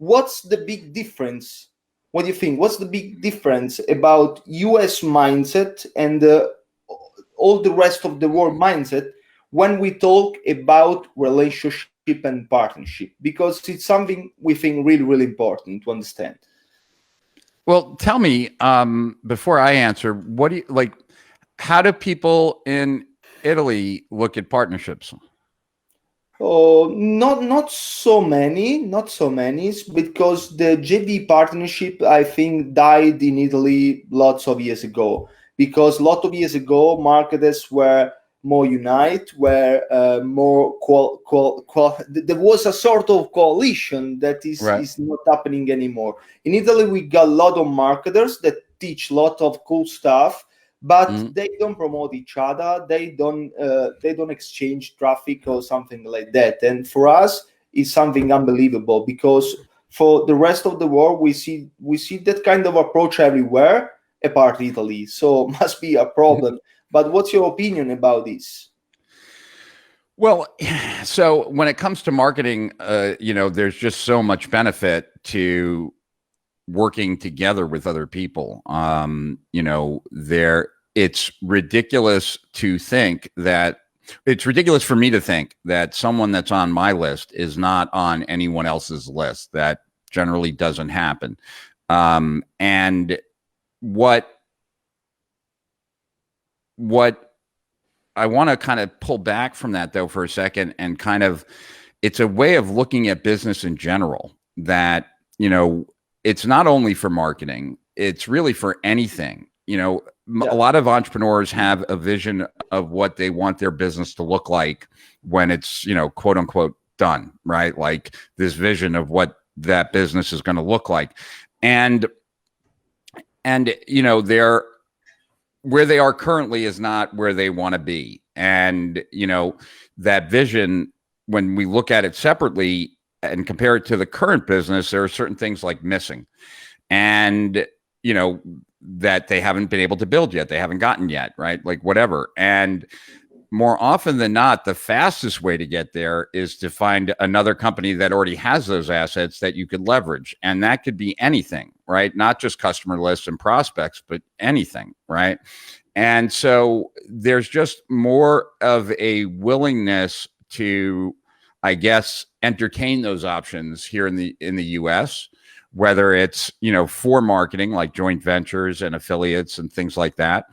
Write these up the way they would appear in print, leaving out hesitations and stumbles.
what's the big difference? What do you think? What's the big difference about US mindset and all the rest of the world mindset when we talk about relationship and partnership? Because it's something we think really, really important to understand. Well, tell me, before I answer, what do you like? How do people in Italy look at partnerships? Oh, not so many, because the JV partnership, I think, died in Italy lots of years ago. Because a lot of years ago, marketers were more unite, were more there was a sort of coalition that is not happening anymore. In Italy, we got a lot of marketers that teach a lot of cool stuff, but they don't promote each other. They don't exchange traffic or something like that. And for us, it's something unbelievable, because for the rest of the world, we see that kind of approach everywhere, apart Italy. So must be a problem. But what's your opinion about this? Well, so when it comes to marketing, there's just so much benefit to working together with other people. It's ridiculous for me to think that someone that's on my list is not on anyone else's list. That generally doesn't happen. And what I want to kind of pull back from that, though, for a second, and kind of, it's a way of looking at business in general that, it's not only for marketing, it's really for anything. A lot of entrepreneurs have a vision of what they want their business to look like when it's, quote unquote, done, right? Like this vision of what that business is going to look like. And they're, where they are currently is not where they want to be. And, that vision, when we look at it separately and compare it to the current business, there are certain things like missing and, that they haven't been able to build yet. They haven't gotten yet, right? Like whatever. And more often than not, the fastest way to get there is to find another company that already has those assets that you could leverage. And that could be anything, right? Not just customer lists and prospects, but anything, right? And so there's just more of a willingness to, I guess, entertain those options here in the US, whether it's, for marketing, like joint ventures and affiliates and things like that,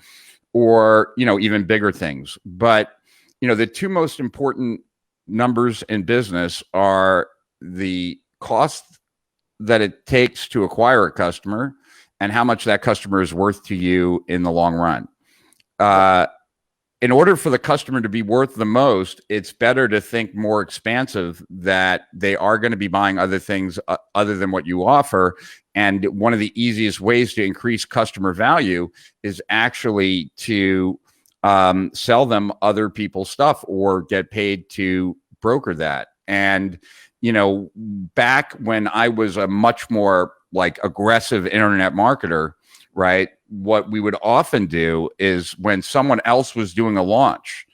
or, even bigger things. But, the two most important numbers in business are the cost that it takes to acquire a customer and how much that customer is worth to you in the long run. In order for the customer to be worth the most, it's better to think more expansive, that they are going to be buying other things other than what you offer. And one of the easiest ways to increase customer value is actually to sell them other people's stuff or get paid to broker that. And, back when I was a much more like aggressive internet marketer, right? What we would often do is when someone else was doing a launch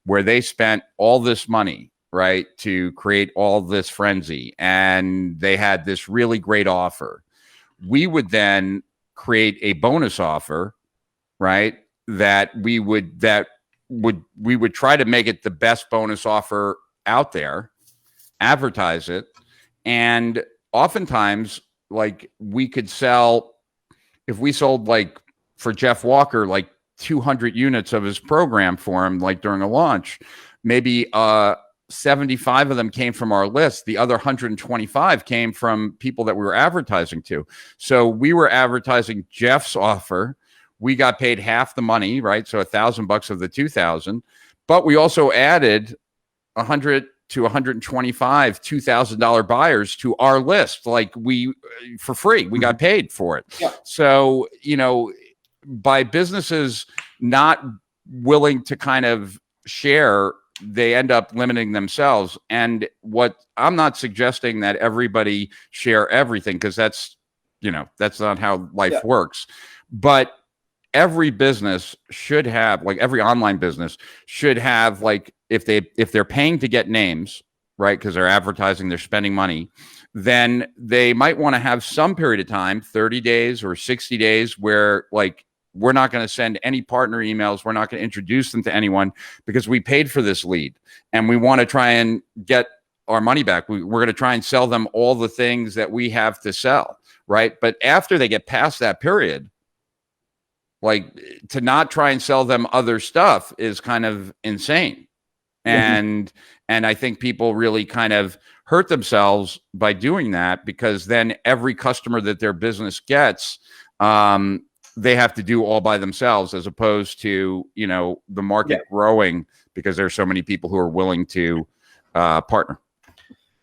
where they spent all this money, right, to create all this frenzy, and they had this really great offer, we would then create a bonus offer, right? We would try to make it the best bonus offer out there, advertise it, and oftentimes, like, we could sell, if we sold, like, for Jeff Walker, like 200 units of his program for him, like during a launch, maybe 75 of them came from our list. The other 125 came from people that we were advertising to. So we were advertising Jeff's offer. We got paid half the money, right? So $1,000 of the 2,000, but we also added 100 to 125 $2,000 buyers to our list, like for free. We got paid for it. Yeah. So, by businesses not willing to kind of share, they end up limiting themselves. And what I'm not suggesting that everybody share everything, because that's not how life works. But every business should have, like every online business should have, like, if they're paying to get names, right? Because they're advertising, they're spending money, then they might want to have some period of time, 30 days or 60 days, where like, we're not going to send any partner emails. We're not going to introduce them to anyone because we paid for this lead and we want to try and get our money back. We're going to try and sell them all the things that we have to sell, right? But after they get past that period, like, to not try and sell them other stuff is kind of insane. And I think people really kind of hurt themselves by doing that, because then every customer that their business gets, they have to do all by themselves, as opposed to, you know, the market growing because there's so many people who are willing to partner.